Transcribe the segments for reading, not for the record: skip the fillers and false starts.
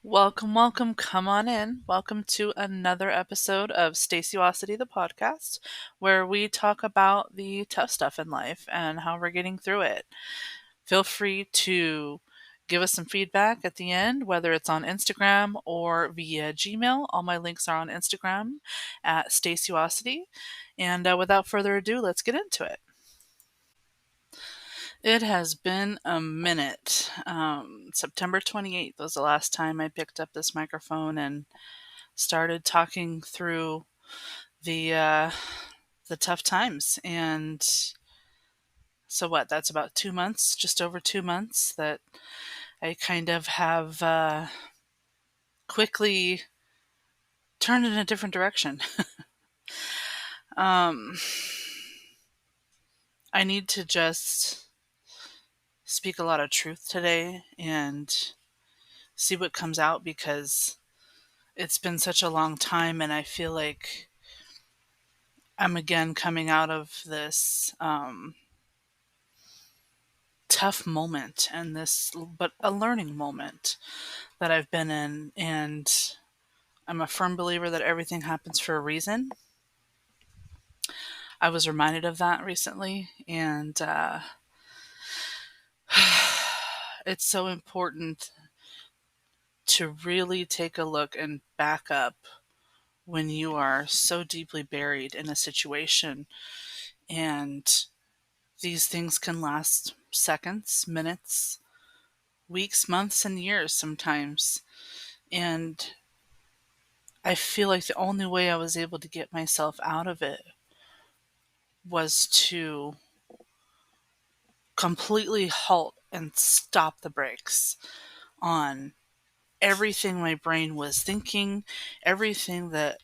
Welcome, welcome. Come on in. Welcome to another episode of Staciosity, the podcast, where we talk about the tough stuff in life and how we're getting through it. Feel free to give us some feedback at the end, whether it's on Instagram or via Gmail. All my links are on Instagram at Staciosity. And without further ado, let's get into it. It has been a minute. September 28th was the last time I picked up this microphone and started talking through the uh, the tough times. And so what? That's about 2 months, just over 2 months that I kind of have quickly turned in a different direction. um, I need to just speak a lot of truth today and see what comes out because it's been such a long time, and I feel like I'm again coming out of this tough moment and but a learning moment that I've been in. And I'm a firm believer that everything happens for a reason. I was reminded of that recently, and it's so important to really take a look and back up when you are so deeply buried in a situation. And these things can last seconds, minutes, weeks, months, and years sometimes. And I feel like the only way I was able to get myself out of it was to completely halt and stop the brakes on everything my brain was thinking, everything that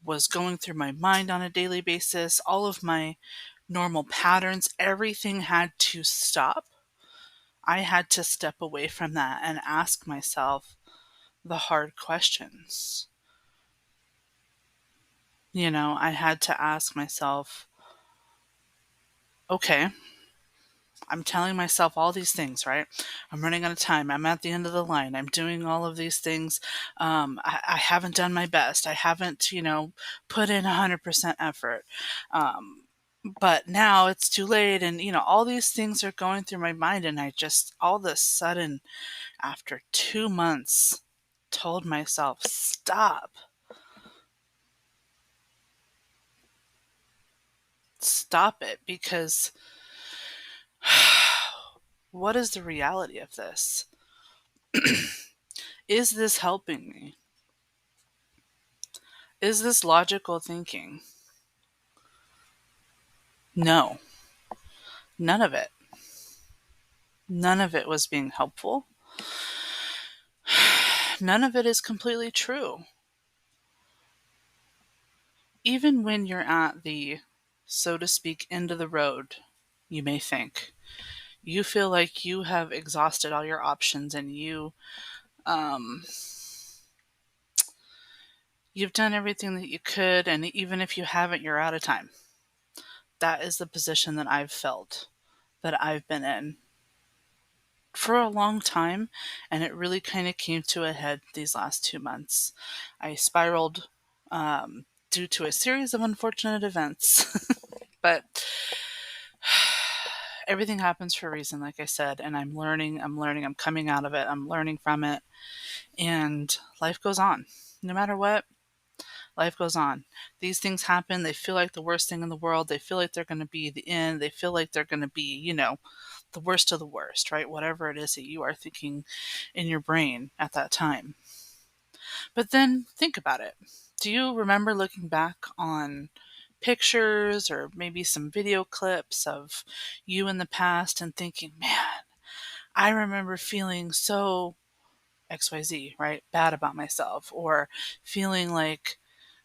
was going through my mind on a daily basis, all of my normal patterns, everything had to stop. I had to step away from that and ask myself the hard questions. I had to ask myself, okay, I'm telling myself all these things, right? I'm running out of time. I'm at the end of the line. I'm doing all of these things. I haven't done my best. I haven't, put in 100% effort. But now it's too late. And, all these things are going through my mind. And I just, all of a sudden, after 2 months, told myself, stop. Stop it. Because what is the reality of this? Is this helping me? Is this logical thinking? No, none of it. None of it was being helpful. None of it is completely true. Even when you're at the, so to speak, end of the road, you may think, you feel like you have exhausted all your options and you've done everything that you could, and even if you haven't, you're out of time. That is the position that I've felt, that I've been in for a long time, and it really kind of came to a head these last 2 months. I spiraled due to a series of unfortunate events, but everything happens for a reason, like I said, and I'm learning, I'm coming out of it, I'm learning from it, and life goes on. No matter what, life goes on. These things happen. They feel like the worst thing in the world. They feel like they're going to be the end. They feel like they're going to be, the worst of the worst, right? Whatever it is that you are thinking in your brain at that time. But then think about it. Do you remember looking back on pictures or maybe some video clips of you in the past and thinking, man, I remember feeling so XYZ, right? Bad about myself, or feeling like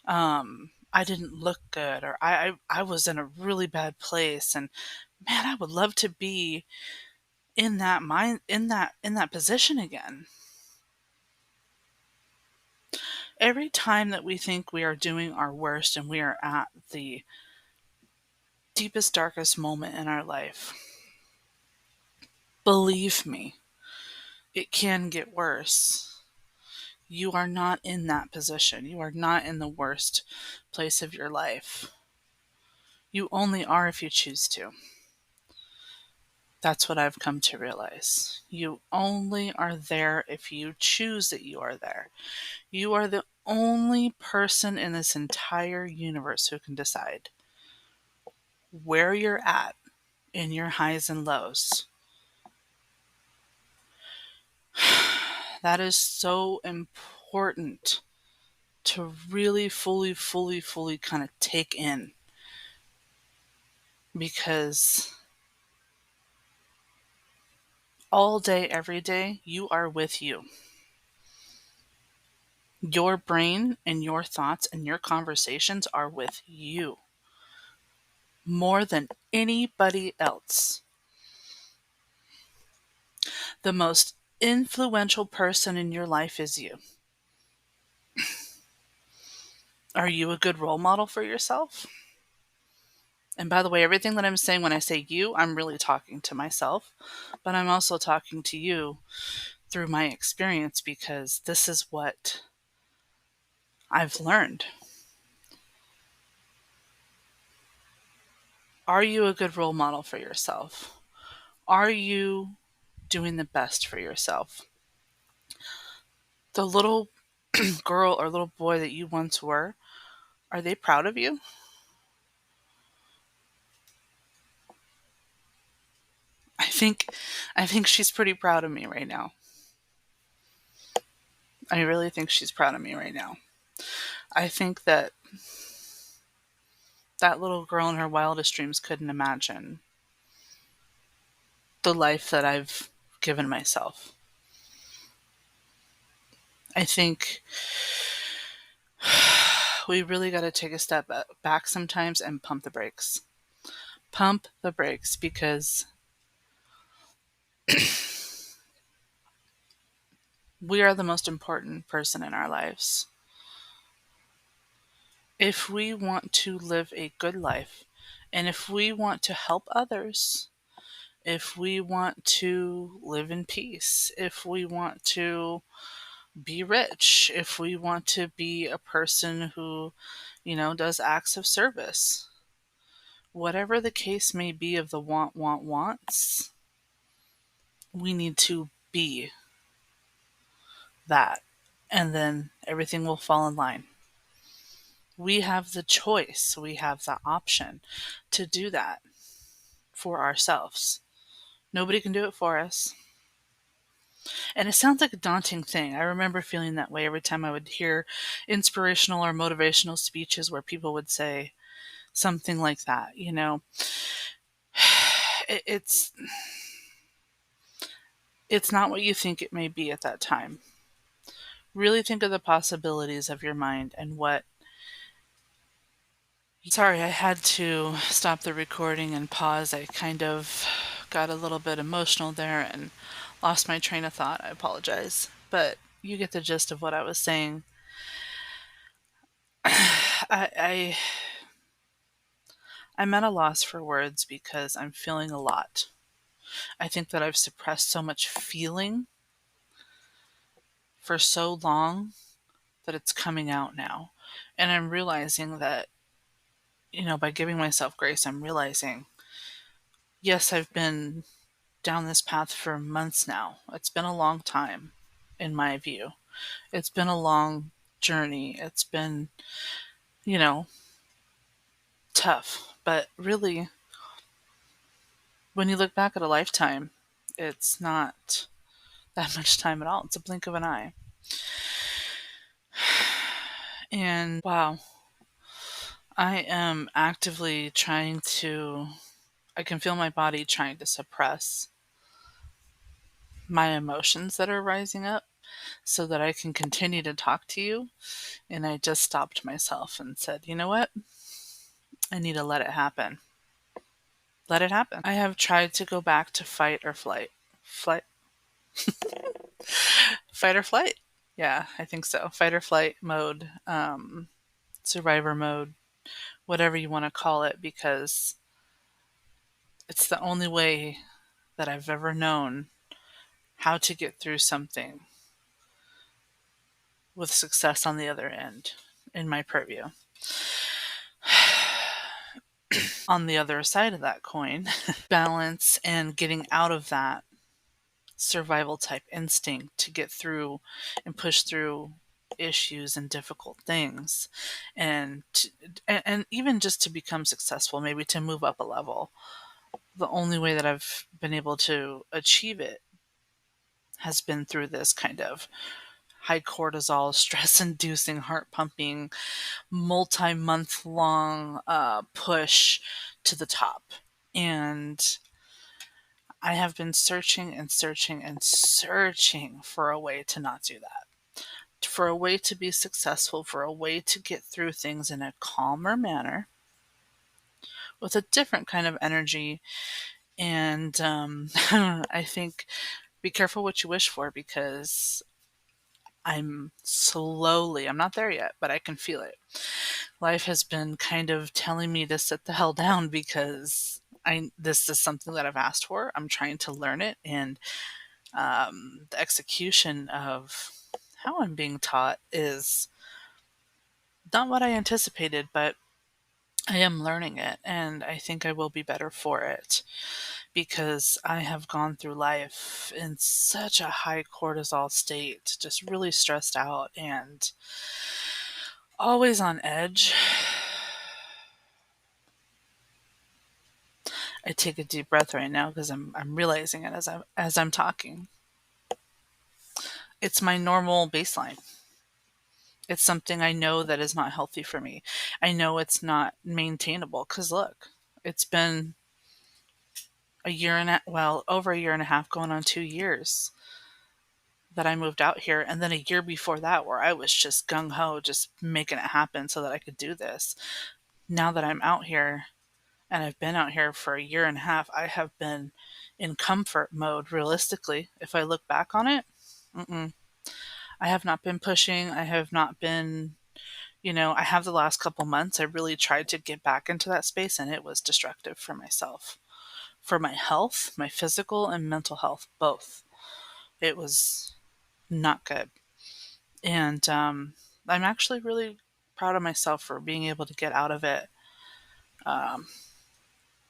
I didn't look good, or I was in a really bad place, and man, I would love to be in that position again. Every time that we think we are doing our worst and we are at the deepest, darkest moment in our life, believe me, it can get worse. You are not in that position. You are not in the worst place of your life. You only are if you choose to. That's what I've come to realize. You only are there if you choose that you are there. You are the only person in this entire universe who can decide where you're at in your highs and lows. That is so important to really fully kind of take in, because all day, every day, you are with you. Your brain and your thoughts and your conversations are with you more than anybody else. The most influential person in your life is you. Are you a good role model for yourself? And by the way, everything that I'm saying when I say you, I'm really talking to myself, but I'm also talking to you through my experience, because this is what I've learned. Are you a good role model for yourself? Are you doing the best for yourself? The little girl or little boy that you once were, are they proud of you? I think I think she's pretty proud of me right now. I really think she's proud of me right now. I think that that little girl in her wildest dreams couldn't imagine the life that I've given myself. I think we really got to take a step back sometimes and pump the brakes. Pump the brakes, because we are the most important person in our lives. If we want to live a good life, and if we want to help others, if we want to live in peace, if we want to be rich, if we want to be a person who, does acts of service, whatever the case may be of the wants, we need to be that. And then everything will fall in line. We have the choice, we have the option to do that for ourselves. Nobody can do it for us. And it sounds like a daunting thing. I remember feeling that way every time I would hear inspirational or motivational speeches where people would say something like that. It's not what you think it may be at that time. Really think of the possibilities of your mind and what. Sorry, I had to stop the recording and pause. I kind of got a little bit emotional there and lost my train of thought. I apologize. But you get the gist of what I was saying. I I'm at a loss for words because I'm feeling a lot. I think that I've suppressed so much feeling for so long that it's coming out now. And I'm realizing that, by giving myself grace, I'm realizing, yes, I've been down this path for months now. It's been a long time, in my view. It's been a long journey. It's been, you know, tough. But really, when you look back at a lifetime, it's not that much time at all. It's a blink of an eye. And wow, I am actively I can feel my body trying to suppress my emotions that are rising up so that I can continue to talk to you. And I just stopped myself and said, you know what? I need to let it happen. Let it happen. I have tried to go back to fight or flight. Flight? Fight or flight? Yeah, I think so. Fight or flight mode, survivor mode, whatever you want to call it, because it's the only way that I've ever known how to get through something with success on the other end in my purview. On the other side of that coin, balance and getting out of that survival type instinct to get through and push through issues and difficult things, and and even just to become successful, maybe to move up a level. The only way that I've been able to achieve it has been through this kind of high cortisol, stress inducing, heart pumping, multi month long push to the top. And I have been searching and searching and searching for a way to not do that, for a way to be successful, for a way to get through things in a calmer manner with a different kind of energy. And I think be careful what you wish for, because I'm not there yet, but I can feel it. Life has been kind of telling me to sit the hell down, because this is something that I've asked for. I'm trying to learn it, and the execution of how I'm being taught is not what I anticipated, but I am learning it, and I think I will be better for it, because I have gone through life in such a high cortisol state, just really stressed out and always on edge. I take a deep breath right now because I'm realizing it as I'm talking. It's my normal baseline. It's something I know that is not healthy for me. I know it's not maintainable, because look, it's been over a year and a half, going on 2 years that I moved out here, and then a year before that where I was just gung ho, just making it happen so that I could do this. Now that I'm out here, and I've been out here for a year and a half, I have been in comfort mode. Realistically, if I look back on it, mm-mm. I have not been pushing. I have not been, I have the last couple months. I really tried to get back into that space, and it was destructive for myself, for my health, my physical and mental health, both. It was not good. And I'm actually really proud of myself for being able to get out of it um,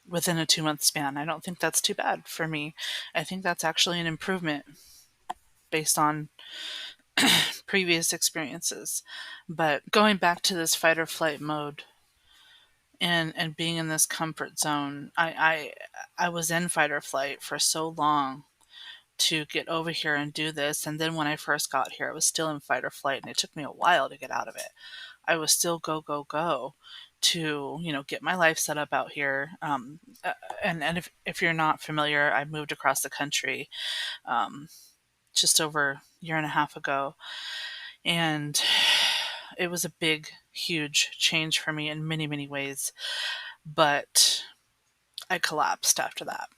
within a 2 month span. I don't think that's too bad for me. I think that's actually an improvement based on previous experiences. But going back to this fight or flight mode, and being in this comfort zone, I was in fight or flight for so long to get over here and do this. And then when I first got here, I was still in fight or flight, and it took me a while to get out of it. I was still go, go, go to, get my life set up out here. And if you're not familiar, I moved across the country just over a year and a half ago. And it was a big, huge change for me in many, many ways. But I collapsed after that.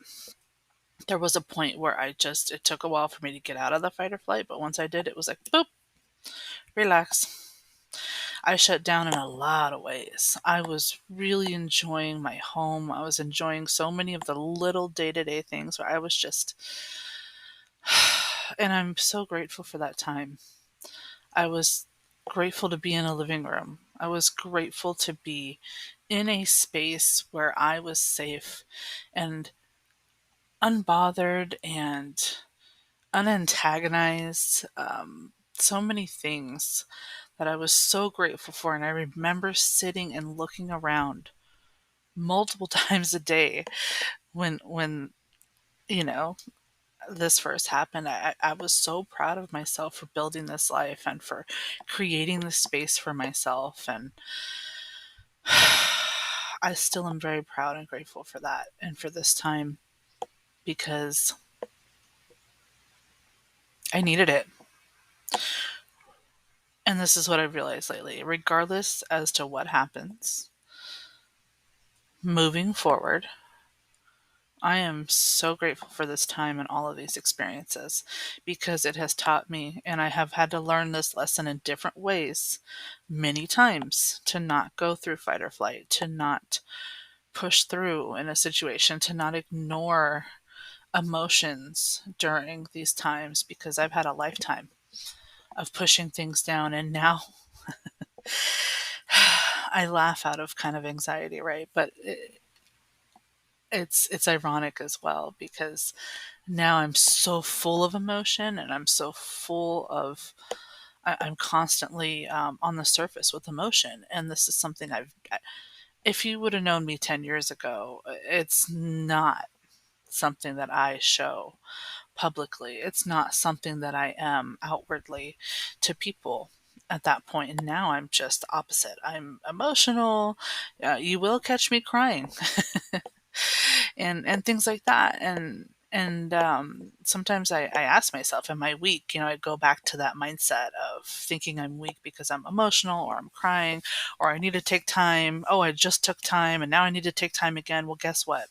There was a point where it took a while for me to get out of the fight or flight, but once I did, it was like, boop, relax. I shut down in a lot of ways. I was really enjoying my home. I was enjoying so many of the little day to day things where I was just, and I'm so grateful for that time. I was grateful to be in a living room. I was grateful to be in a space where I was safe and unbothered and unantagonized. So many things that I was so grateful for. And I remember sitting and looking around multiple times a day when you know this first happened. I was so proud of myself for building this life and for creating this space for myself. And I still am very proud and grateful for that and for this time, because I needed it. And this is what I've realized lately. Regardless as to what happens moving forward, I am so grateful for this time and all of these experiences, because it has taught me, and I have had to learn this lesson in different ways many times, to not go through fight or flight, to not push through in a situation, to not ignore emotions during these times, because I've had a lifetime of pushing things down. And now I laugh out of kind of anxiety, right? But it's ironic as well, because now I'm so full of emotion, and I'm so full of I'm constantly on the surface with emotion. And this is something if you would have known me 10 years ago, it's not something that I show publicly. It's not something that I am outwardly to people at that point. And now I'm just opposite. I'm emotional. You will catch me crying, and things like that. And sometimes I ask myself, am I weak? I go back to that mindset of thinking I'm weak because I'm emotional, or I'm crying, or I need to take time. Oh, I just took time and now I need to take time again. Well, guess what?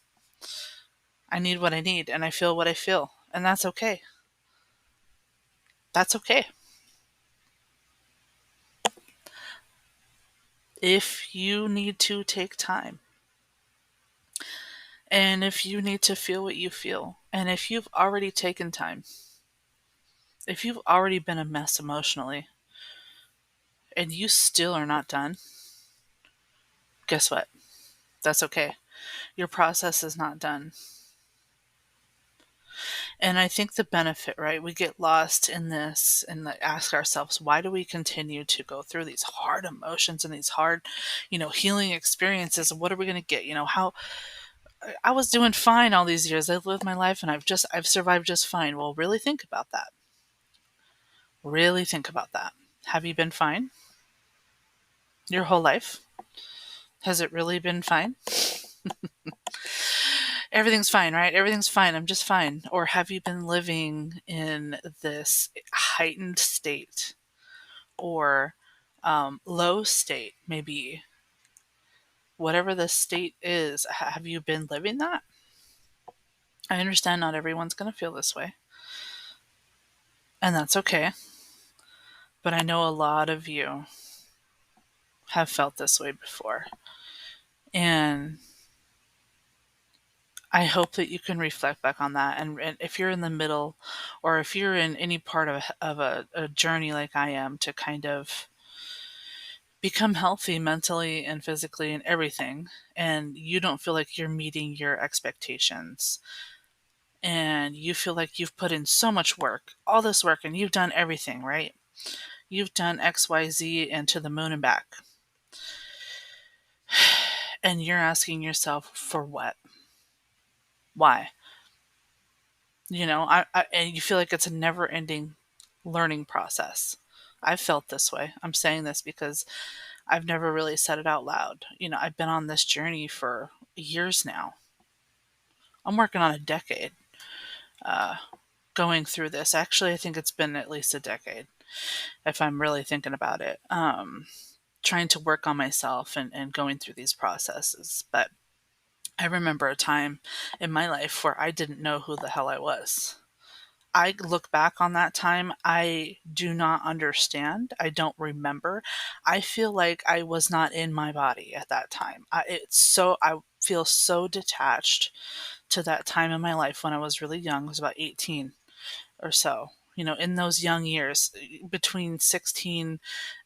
I need what I need, and I feel what I feel, and that's okay. That's okay. If you need to take time, and if you need to feel what you feel, and if you've already taken time, if you've already been a mess emotionally, and you still are not done, guess what? That's okay. Your process is not done. And I think the benefit, right? We get lost in this and ask ourselves, why do we continue to go through these hard emotions and these hard, healing experiences? What are we going to get? How I was doing fine all these years. I've lived my life and I've survived just fine. Well, really think about that. Really think about that. Have you been fine your whole life? Has it really been fine? Everything's fine, right? Everything's fine. I'm just fine. Or have you been living in this heightened state, or low state, maybe? Whatever the state is, have you been living that? I understand not everyone's going to feel this way, and that's okay. But I know a lot of you have felt this way before. And I hope that you can reflect back on that. And if you're in the middle, or if you're in any part of a journey like I am, to kind of become healthy mentally and physically and everything, and you don't feel like you're meeting your expectations, and you feel like you've put in so much work, all this work, and you've done everything, right? You've done XYZ and to the moon and back. And you're asking yourself, for what? Why? And you feel like it's a never ending learning process. I've felt this way. I'm saying this because I've never really said it out loud. I've been on this journey for years now. I'm working on a decade uh, going through this. Actually, I think it's been at least a decade, if I'm really thinking about it. Trying to work on myself and going through these processes. But I remember a time in my life where I didn't know who the hell I was. I look back on that time, I do not understand. I don't remember. I feel like I was not in my body at that time. I feel so detached to that time in my life when I was really young. I was about 18 or so. In those young years, between 16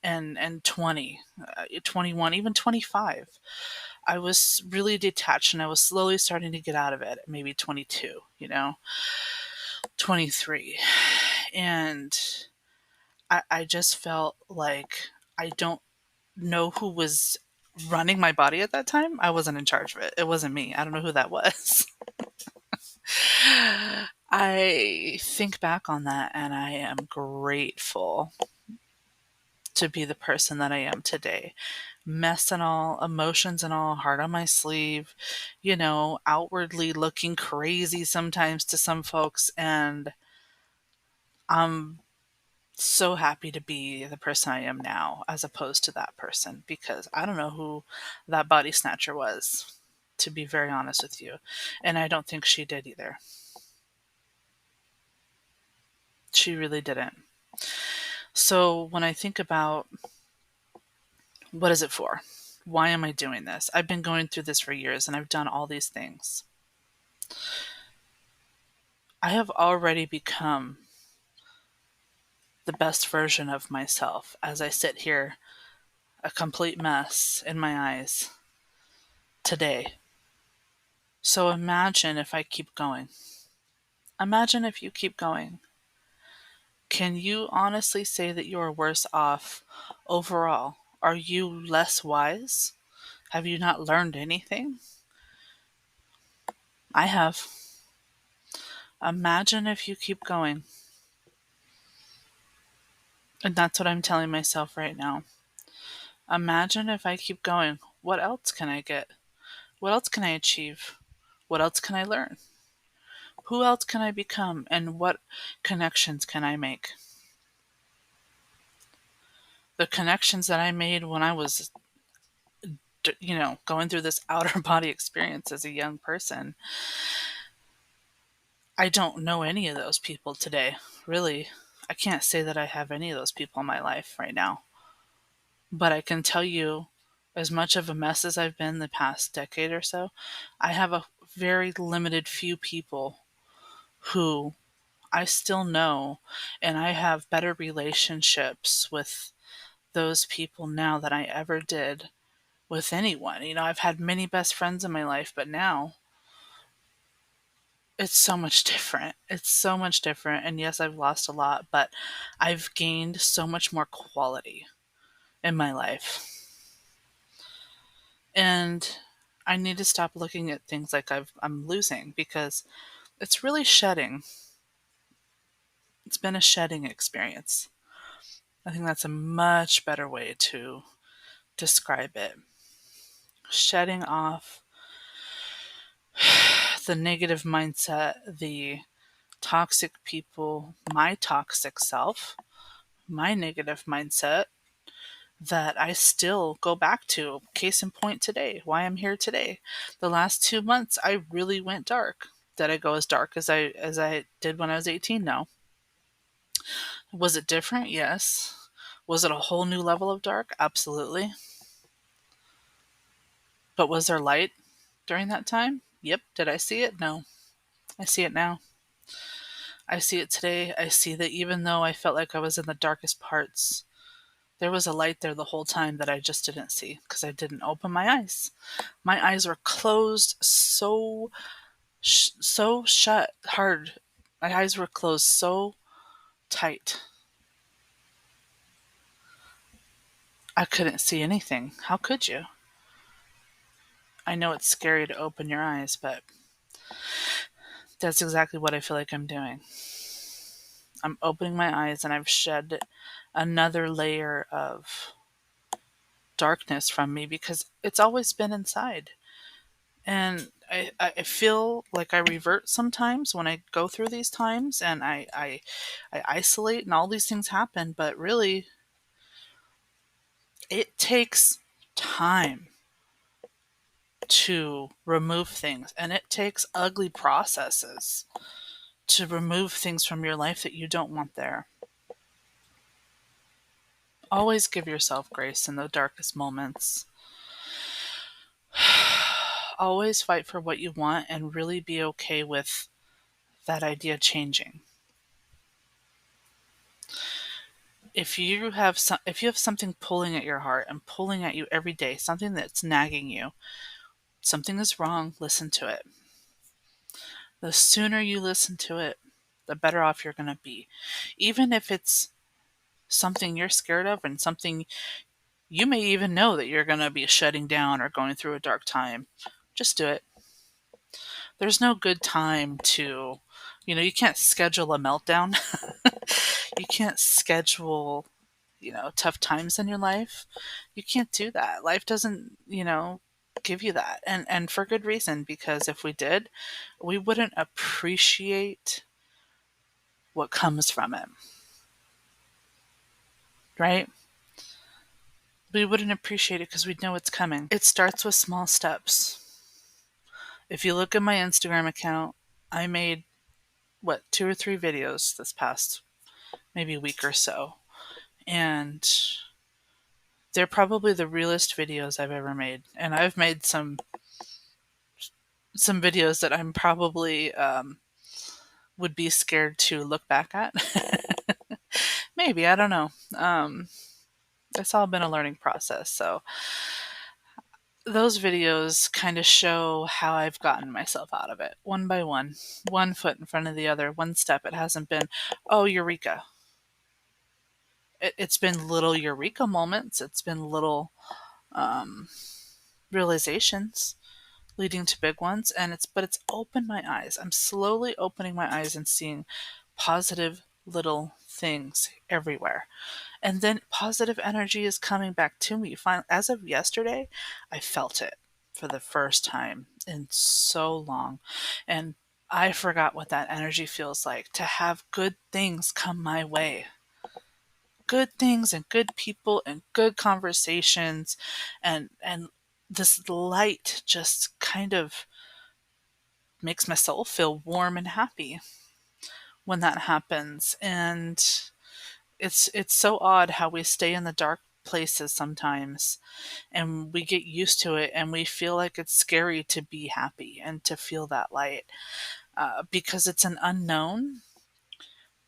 and 20, 21, even 25, I was really detached, and I was slowly starting to get out of it at maybe 22, 23. And I just felt like I don't know who was running my body at that time. I wasn't in charge of it. It wasn't me. I don't know who that was. I think back on that and I am grateful to be the person that I am today. Mess and all, emotions and all, heart on my sleeve, outwardly looking crazy sometimes to some folks. And I'm so happy to be the person I am now as opposed to that person, because I don't know who that body snatcher was, to be very honest with you. And I don't think she did either. She really didn't. So when I think about, what is it for? Why am I doing this? I've been going through this for years and I've done all these things. I have already become the best version of myself as I sit here, a complete mess in my eyes today. So imagine if I keep going. Imagine if you keep going. Can you honestly say that you are worse off overall? Are you less wise? Have you not learned anything? I have. Imagine if you keep going. And that's what I'm telling myself right now. Imagine if I keep going. What else can I get? What else can I achieve? What else can I learn? Who else can I become? And what connections can I make? The connections that I made when I was, going through this outer body experience as a young person, I don't know any of those people today. Really, I can't say that I have any of those people in my life right now. But I can tell you, as much of a mess as I've been the past decade or so, I have a very limited few people who I still know, and I have better relationships with those people now than I ever did with anyone. I've had many best friends in my life, but now it's so much different. It's so much different. And yes, I've lost a lot, but I've gained so much more quality in my life. And I need to stop looking at things like I'm losing, because it's really shedding. It's been a shedding experience. I think that's a much better way to describe it. Shedding off the negative mindset, the toxic people, my toxic self, my negative mindset that I still go back to. Case in point today, why I'm here today. The last 2 months I really went dark. Did I go as dark as I did when I was 18? No. Was it different? Yes. Was it a whole new level of dark? Absolutely. But was there light during that time? Yep. Did I see it? No. I see it now. I see it today. I see that even though I felt like I was in the darkest parts, there was a light there the whole time that I just didn't see because I didn't open my eyes. My eyes were closed so shut hard. My eyes were closed so tight. I couldn't see anything. How could you? I know it's scary to open your eyes, but that's exactly what I feel like I'm doing. I'm opening my eyes and I've shed another layer of darkness from me because it's always been inside. And I feel like I revert sometimes when I go through these times, and I isolate and all these things happen, but really it takes time to remove things, and it takes ugly processes to remove things from your life that you don't want there. Always give yourself grace in the darkest moments. Always fight for what you want and really be okay with that idea changing. If you have something pulling at your heart and pulling at you every day, something that's nagging you, something is wrong, listen to it. The sooner you listen to it, the better off you're going to be. Even if it's something you're scared of and something you may even know that you're going to be shutting down or going through a dark time, just do it. There's no good time to, you can't schedule a meltdown. You can't schedule, tough times in your life. You can't do that. Life doesn't, give you that. And for good reason, because if we did, we wouldn't appreciate what comes from it. Right? We wouldn't appreciate it because we'd know it's coming. It starts with small steps. If you look at my Instagram account, I made 2 or 3 videos this past maybe week or so. And they're probably the realest videos I've ever made. And I've made some videos that I'm probably would be scared to look back at. Maybe, I don't know. It's all been a learning process. So those videos kind of show how I've gotten myself out of it one by one foot in front of the other, one step. It hasn't been, oh, eureka. It's been little eureka moments. It's been little um, realizations leading to big ones, and it's opened my eyes. I'm slowly opening my eyes and seeing positive little things everywhere. And then positive energy is coming back to me. As of yesterday, I felt it for the first time in so long. And I forgot what that energy feels like to have good things come my way. Good things and good people and good conversations and this light just kind of makes my soul feel warm and happy when that happens. And it's so odd how we stay in the dark places sometimes and we get used to it and we feel like it's scary to be happy and to feel that light because it's an unknown,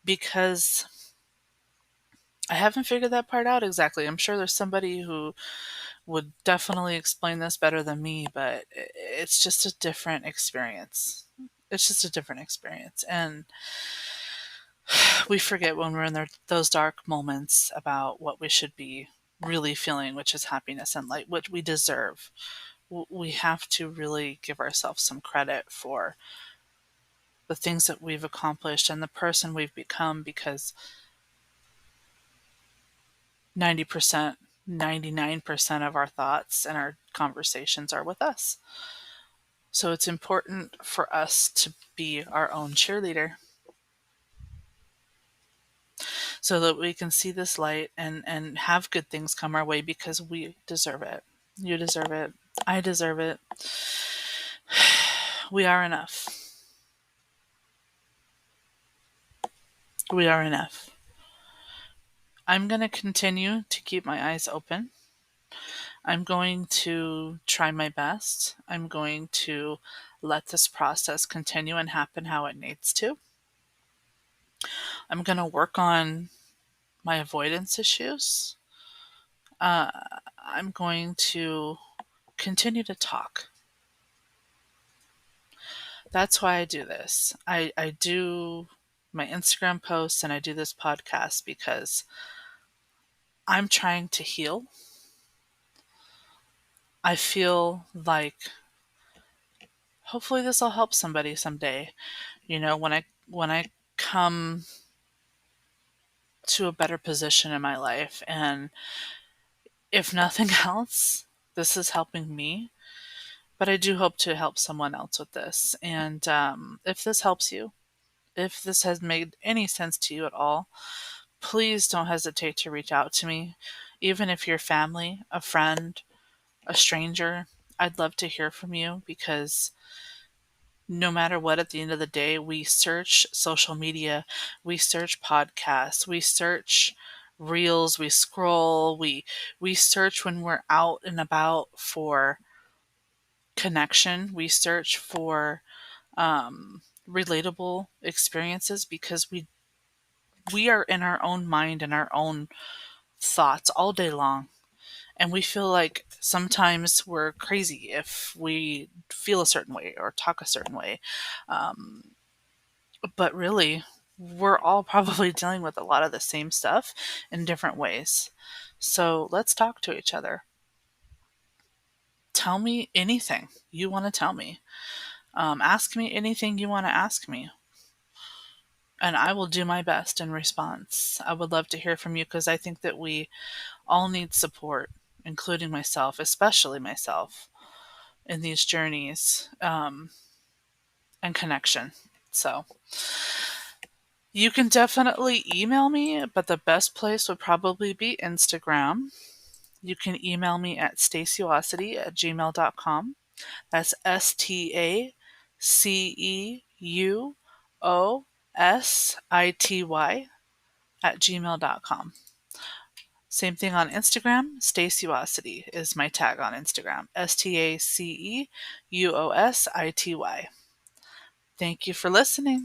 because I haven't figured that part out exactly. I'm sure there's somebody who would definitely explain this better than me, but it's just a different experience. It's just a different experience. And we forget when we're in those dark moments about what we should be really feeling, which is happiness and light, which we deserve. We have to really give ourselves some credit for the things that we've accomplished and the person we've become, because 90%, 99% of our thoughts and our conversations are with us. So it's important for us to be our own cheerleader so that we can see this light and have good things come our way, because we deserve it. You deserve it. I deserve it. We are enough. We are enough. I'm going to continue to keep my eyes open. I'm going to try my best. I'm going to let this process continue and happen how it needs to. I'm going to work on my avoidance issues. I'm going to continue to talk. That's why I do this. I do my Instagram posts and I do this podcast because I'm trying to heal. I feel like hopefully this will help somebody someday. When I come to a better position in my life, and if nothing else, this is helping me. But I do hope to help someone else with this. And if this helps you, if this has made any sense to you at all, please don't hesitate to reach out to me. Even if you're family, a friend, a stranger, I'd love to hear from you, because no matter what, at the end of the day, we search social media, we search podcasts, we search reels, we scroll, we search when we're out and about for connection, we search for relatable experiences, because we are in our own mind and our own thoughts all day long. And we feel like sometimes we're crazy if we feel a certain way or talk a certain way. Um, but really, we're all probably dealing with a lot of the same stuff in different ways. So let's talk to each other. Tell me anything you want to tell me. Ask me anything you want to ask me. And I will do my best in response. I would love to hear from you, because I think that we all need support, including myself, especially myself, in these journeys and connection. So you can definitely email me, but the best place would probably be Instagram. You can email me at stacyuosity@gmail.com. That's STACEUOSITY Same thing on Instagram. Stacyuosity is my tag on Instagram. STACEUOSITY. Thank you for listening.